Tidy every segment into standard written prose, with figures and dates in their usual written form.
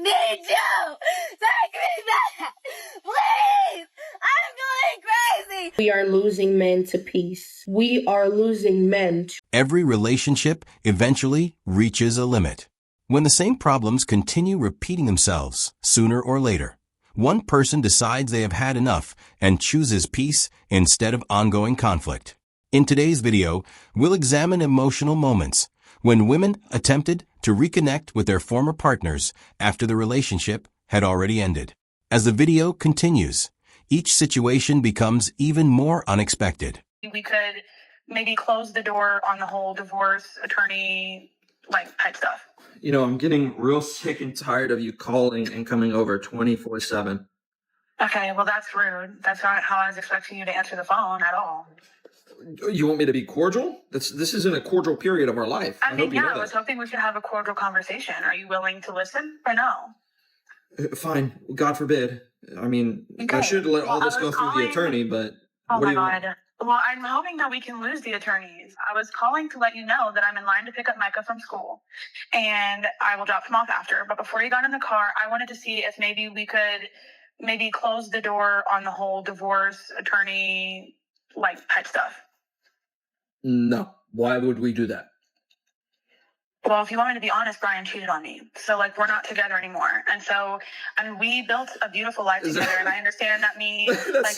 need you! Take me back! Please! I'm going crazy! We are losing men to peace. We are losing men to... Every relationship eventually reaches a limit. When the same problems continue repeating themselves, sooner or later, one person decides they have had enough and chooses peace instead of ongoing conflict. In today's video, we'll examine emotional moments when women attempted to reconnect with their former partners after the relationship had already ended. As the video continues, each situation becomes even more unexpected. We could maybe close the door on the whole divorce attorney, type stuff. You know, I'm getting real sick and tired of you calling and coming over 24/7. Okay, well, that's rude. That's not how I was expecting you to answer the phone at all. You want me to be cordial? This isn't a cordial period of our life. I was hoping we could have a cordial conversation. Are you willing to listen or no? Fine. God forbid. I mean, okay. I should let all this go through the attorney, but what do you want? Well, I'm hoping that we can lose the attorneys. I was calling to let you know that I'm in line to pick up Micah from school, and I will drop him off after. But before you got in the car, I wanted to see if maybe we could close the door on the whole divorce attorney, type stuff. No. Why would we do that? Well, if you want me to be honest, Brian cheated on me. So, we're not together anymore. And so, we built a beautiful life together. And I understand that me,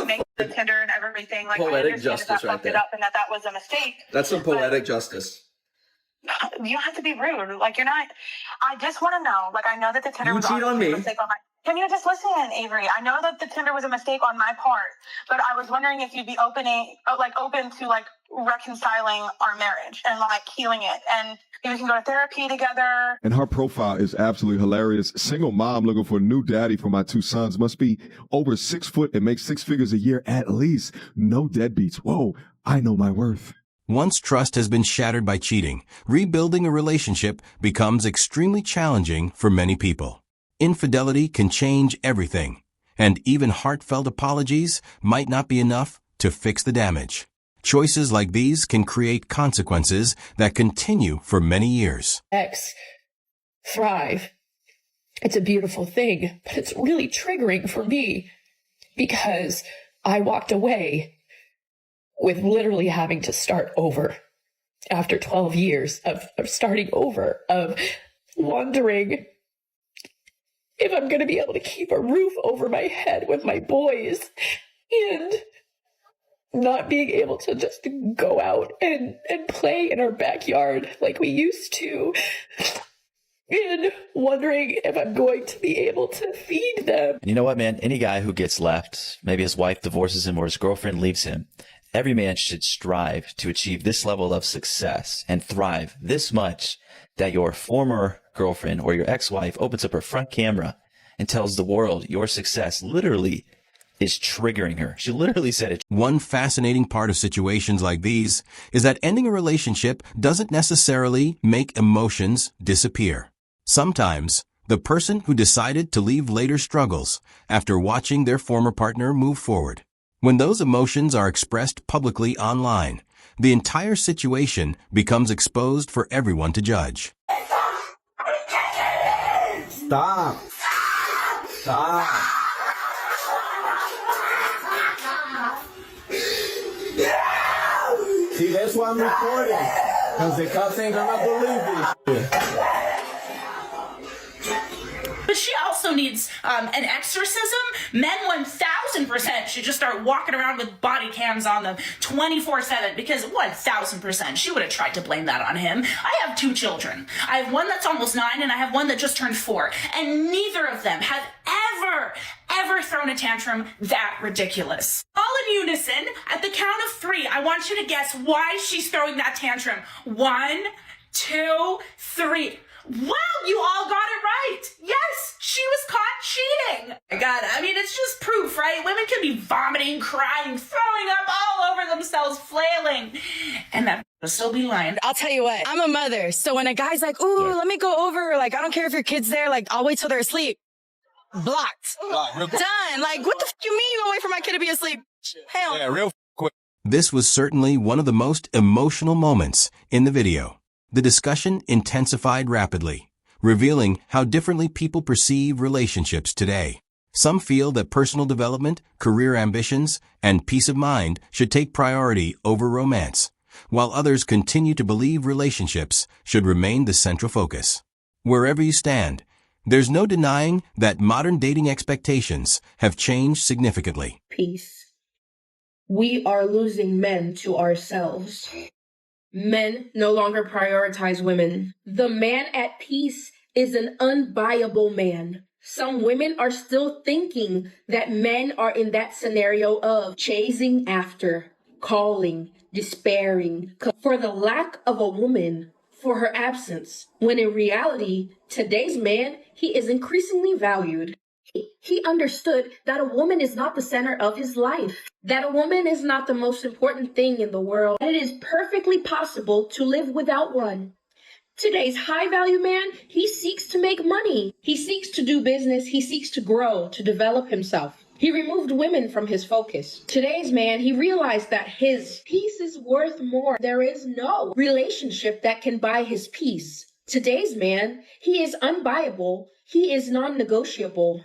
making the Tinder and everything, poetic justice right there. It up and that was a mistake. That's some poetic justice. You don't have to be rude. You're not. I just want to know. I know that the Tinder was cheat on me. A mistake on my. Can you just listen, Avery? I know that the Tinder was a mistake on my part, but I was wondering if you'd be open to reconciling our marriage and healing it, and we can go to therapy together. And her profile is absolutely hilarious. Single mom looking for a new daddy for my two sons. Must be over 6 foot and make 6 figures a year at least. No deadbeats. Whoa, I know my worth. Once trust has been shattered by cheating, rebuilding a relationship becomes extremely challenging for many people. Infidelity can change everything, and even heartfelt apologies might not be enough to fix the damage. Choices like these can create consequences that continue for many years. Thrive. It's a beautiful thing, but it's really triggering for me because I walked away with literally having to start over after 12 years of starting over, of wondering if I'm going to be able to keep a roof over my head with my boys and not being able to just go out and play in our backyard like we used to, and wondering if I'm going to be able to feed them. You know what, man? Any guy who gets left, maybe his wife divorces him or his girlfriend leaves him, every man should strive to achieve this level of success and thrive this much that your former girlfriend or your ex-wife opens up her front camera and tells the world your success literally is triggering her. She literally said it. One fascinating part of situations like these is that ending a relationship doesn't necessarily make emotions disappear. Sometimes, the person who decided to leave later struggles after watching their former partner move forward. When those emotions are expressed publicly online, the entire situation becomes exposed for everyone to judge. Stop. Stop. See, that's why I'm recording. Because the cops ain't gonna believe this shit. But she also needs an exorcism. Men 1000% should just start walking around with body cams on them 24/7 because 1000% she would have tried to blame that on him. I have 2 children. I have one that's almost 9 and I have one that just turned 4. And neither of them have ever thrown a tantrum that ridiculous. All in unison, at the count of 3, I want you to guess why she's throwing that tantrum. 1, 2, 3. Wow, you all got it right. Yes, she was caught cheating. God, I mean, it's just proof, right? Women can be vomiting, crying, throwing up all over themselves, flailing, and that will still be lying. I'll tell you what, I'm a mother, so when a guy's like, ooh, let me go over, I don't care if your kid's there, I'll wait till they're asleep. Blocked. Done. What the f you mean you gonna wait for my kid to be asleep? Hell. Yeah, real quick. This was certainly one of the most emotional moments in the video. The discussion intensified rapidly, revealing how differently people perceive relationships today. Some feel that personal development, career ambitions, and peace of mind should take priority over romance, while others continue to believe relationships should remain the central focus. Wherever you stand, there's no denying that modern dating expectations have changed significantly. Peace. We are losing men to ourselves. Men no longer prioritize women. The man at peace is an unbuyable man. Some women are still thinking that men are in that scenario of chasing after, calling, despairing for the lack of a woman, for her absence, when in reality, today's man, he is increasingly valued. He understood that a woman is not the center of his life, that a woman is not the most important thing in the world. It is perfectly possible to live without one. Today's high value man, he seeks to make money. He seeks to do business. He seeks to grow, to develop himself. He removed women from his focus. Today's man, he realized that his peace is worth more. There is no relationship that can buy his peace. Today's man, he is unbuyable. He is non-negotiable.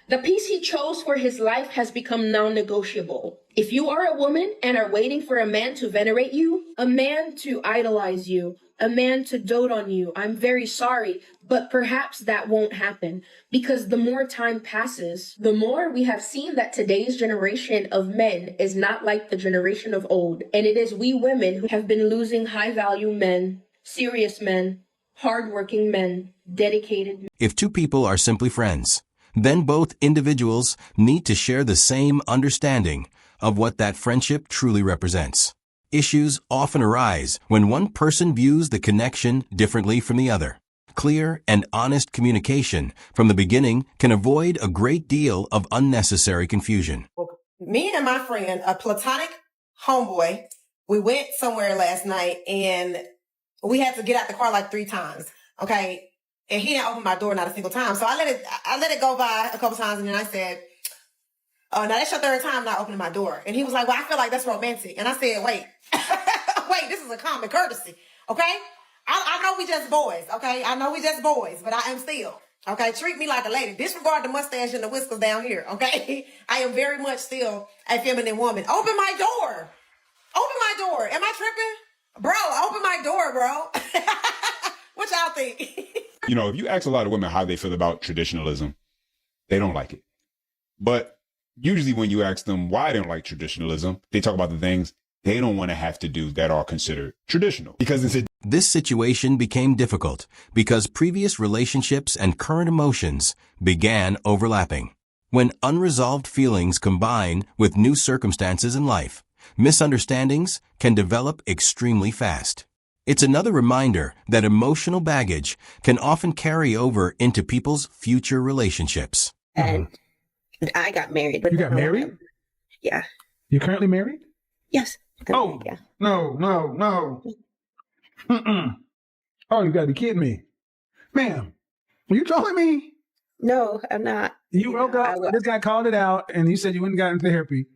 The peace he chose for his life has become non-negotiable. If you are a woman and are waiting for a man to venerate you, a man to idolize you, a man to dote on you, I'm very sorry, but perhaps that won't happen, because the more time passes, the more we have seen that today's generation of men is not like the generation of old, and it is we women who have been losing high-value men, serious men, hardworking men, dedicated men. If two people are simply friends, then both individuals need to share the same understanding of what that friendship truly represents. Issues often arise when one person views the connection differently from the other. Clear and honest communication from the beginning can avoid a great deal of unnecessary confusion. Me and my friend, a platonic homeboy, we went somewhere last night and we had to get out the car like 3 times. Okay. And he didn't open my door not a single time. So I let it go by a couple times, and then I said, "Oh, now that's your 3rd time not opening my door." And he was like, "Well, I feel like that's romantic." And I said, "Wait, wait, this is a common courtesy. Okay. I know we just boys. Okay. I know we just boys, but I am still, okay. Treat me like a lady. Disregard the mustache and the whiskers down here. Okay. I am very much still a feminine woman. Open my door. Open my door. Am I tripping? Bro, open my door, bro." What y'all think? You know, if you ask a lot of women how they feel about traditionalism, they don't like it. But usually when you ask them why they don't like traditionalism, they talk about the things they don't want to have to do that are considered traditional. This situation became difficult because previous relationships and current emotions began overlapping. When unresolved feelings combine with new circumstances in life, misunderstandings can develop extremely fast. It's another reminder that emotional baggage can often carry over into people's future relationships. And I got married. You got married? Yeah. You're currently married? Yes. Oh, yeah. No. Mm-mm. Oh, you gotta be kidding me. Ma'am, are you trolling me? No, I'm not. This guy called it out and you said you went and got in therapy.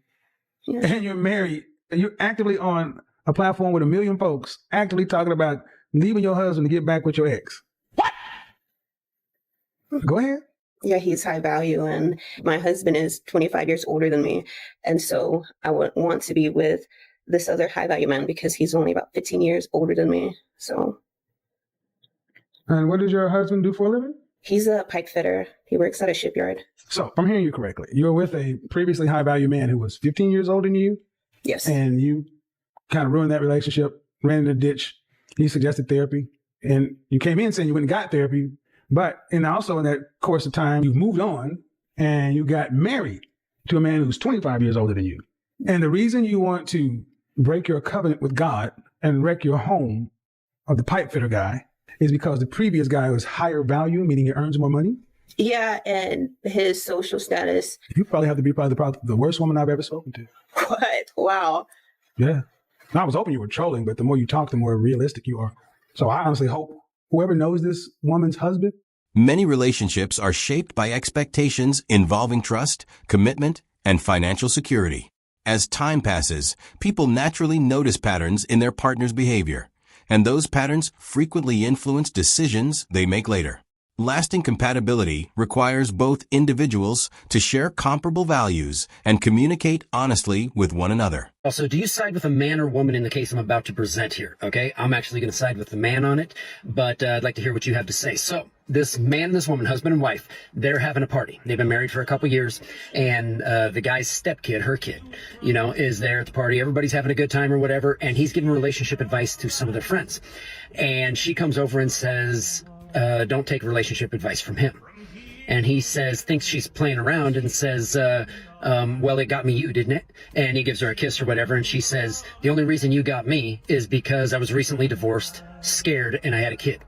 Yeah. And you're married and you're actively on a platform with 1 million folks actively talking about leaving your husband to get back with your ex. What? Go ahead. Yeah, he's high value, and my husband is 25 years older than me. And so I would want to be with this other high value man because he's only about 15 years older than me. So. And what does your husband do for a living? He's a pipe fitter. He works at a shipyard. So if I'm hearing you correctly, you were with a previously high value man who was 15 years older than you? Yes. And you kind of ruined that relationship, ran in the ditch. He suggested therapy. And you came in saying you went and got therapy. But also in that course of time, you moved on and you got married to a man who's 25 years older than you. And the reason you want to break your covenant with God and wreck your home of the pipe fitter guy is because the previous guy was higher value, meaning he earns more money? Yeah, and his social status. You probably have to be probably the worst woman I've ever spoken to. What? Wow. Yeah. I was hoping you were trolling, but the more you talk, the more realistic you are. So I honestly hope whoever knows this woman's husband. Many relationships are shaped by expectations involving trust, commitment, and financial security. As time passes, people naturally notice patterns in their partner's behavior, and those patterns frequently influence decisions they make later. Lasting compatibility requires both individuals to share comparable values and communicate honestly with one another. Also, do you side with a man or woman in the case I'm about to present here? Okay, I'm actually going to side with the man on it, but I'd like to hear what you have to say. So, this man and this woman, husband and wife, they're having a party. They've been married for a couple years, and the guy's stepkid, her kid, is there at the party. Everybody's having a good time or whatever, and he's giving relationship advice to some of their friends. And she comes over and says, don't take relationship advice from him. And he thinks she's playing around and says, well, it got me you, didn't it? And he gives her a kiss or whatever. And she says, the only reason you got me is because I was recently divorced, scared, and I had a kid.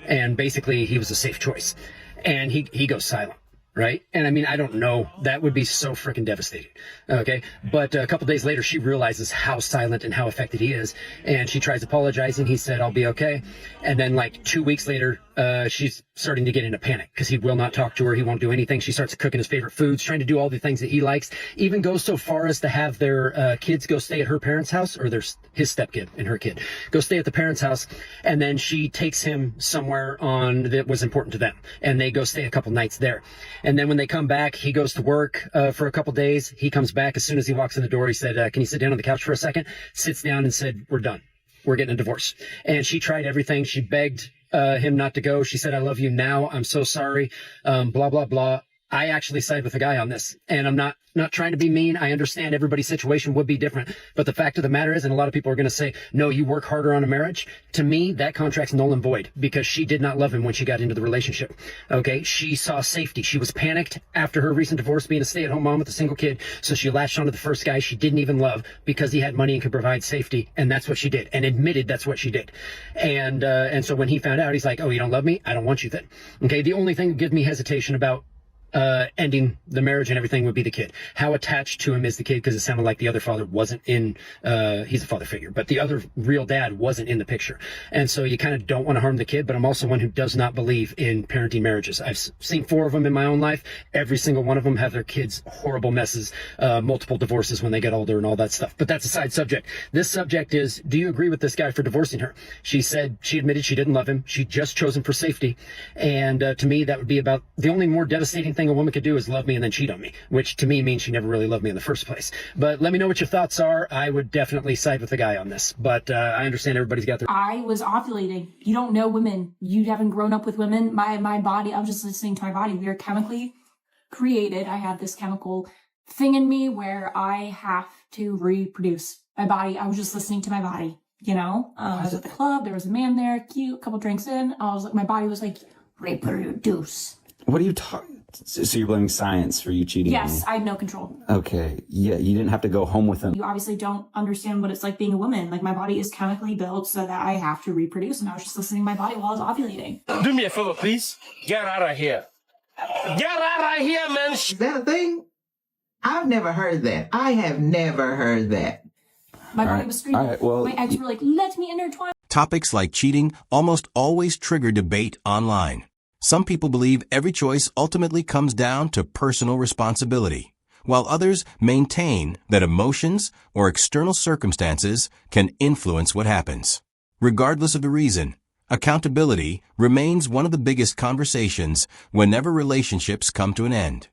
And basically he was a safe choice. And he goes silent. Right? And I mean, I don't know. That would be so freaking devastating. Okay. But a couple days later, she realizes how silent and how affected he is. And she tries apologizing. He said, I'll be okay. And then like 2 weeks later, she's starting to get into panic because he will not talk to her. He won't do anything. She starts cooking his favorite foods, trying to do all the things that he likes, even goes so far as to have their kids go stay at her parents' house, or his stepkid and her kid go stay at the parents' house. And then she takes him somewhere that was important to them. And they go stay a couple nights there. And then when they come back, he goes to work for a couple days. He comes back. As soon as he walks in the door, he said, can you sit down on the couch for a second? Sits down and said, we're done. We're getting a divorce. And she tried everything. She begged him not to go. She said, I love you now. I'm so sorry. Blah, blah, blah. I actually side with the guy on this, and I'm not trying to be mean. I understand everybody's situation would be different, but the fact of the matter is, and a lot of people are going to say, no, you work harder on a marriage. To me, that contract's null and void because she did not love him when she got into the relationship. Okay. She saw safety. She was panicked after her recent divorce, being a stay-at-home mom with a single kid. So she latched onto the first guy she didn't even love because he had money and could provide safety. And that's what she did, and admitted that's what she did. And so when he found out, he's like, oh, you don't love me? I don't want you then. Okay. The only thing that gives me hesitation about ending the marriage and everything would be the kid. How attached to him is the kid? Because it sounded like the other father wasn't in, he's a father figure, but the other real dad wasn't in the picture. And so you kind of don't want to harm the kid, but I'm also one who does not believe in parenting marriages. I've seen 4 of them in my own life. Every single one of them have their kids horrible messes, multiple divorces when they get older and all that stuff. But that's a side subject. This subject is, do you agree with this guy for divorcing her? She said she admitted she didn't love him. She just chose him for safety. And to me, that would be about the only more devastating thing a woman could do is love me and then cheat on me, which to me means she never really loved me in the first place. But let me know what your thoughts are. I would definitely side with the guy on this, but I understand everybody's got their... I was ovulating. You don't know women. You haven't grown up with women. My body, I was just listening to my body. We are chemically created. I have this chemical thing in me where I have to reproduce. My body, I was just listening to my body, I was at the club. There was a man there, cute, a couple drinks in. I was like, my body was like, reproduce. What are you talking? So you're blaming science for you cheating on me? Yes, I had no control. Okay. Yeah, you didn't have to go home with him. You obviously don't understand what it's like being a woman. Like, my body is chemically built so that I have to reproduce, and I was just listening to my body while I was ovulating. Do me a favor, please. Get out of here. Get out of here, man. Is that a thing? I've never heard that. I have never heard that. My body was screaming. All right, well, my ex were like, let me intertwine. Topics like cheating almost always trigger debate online. Some people believe every choice ultimately comes down to personal responsibility, while others maintain that emotions or external circumstances can influence what happens. Regardless of the reason, accountability remains one of the biggest conversations whenever relationships come to an end.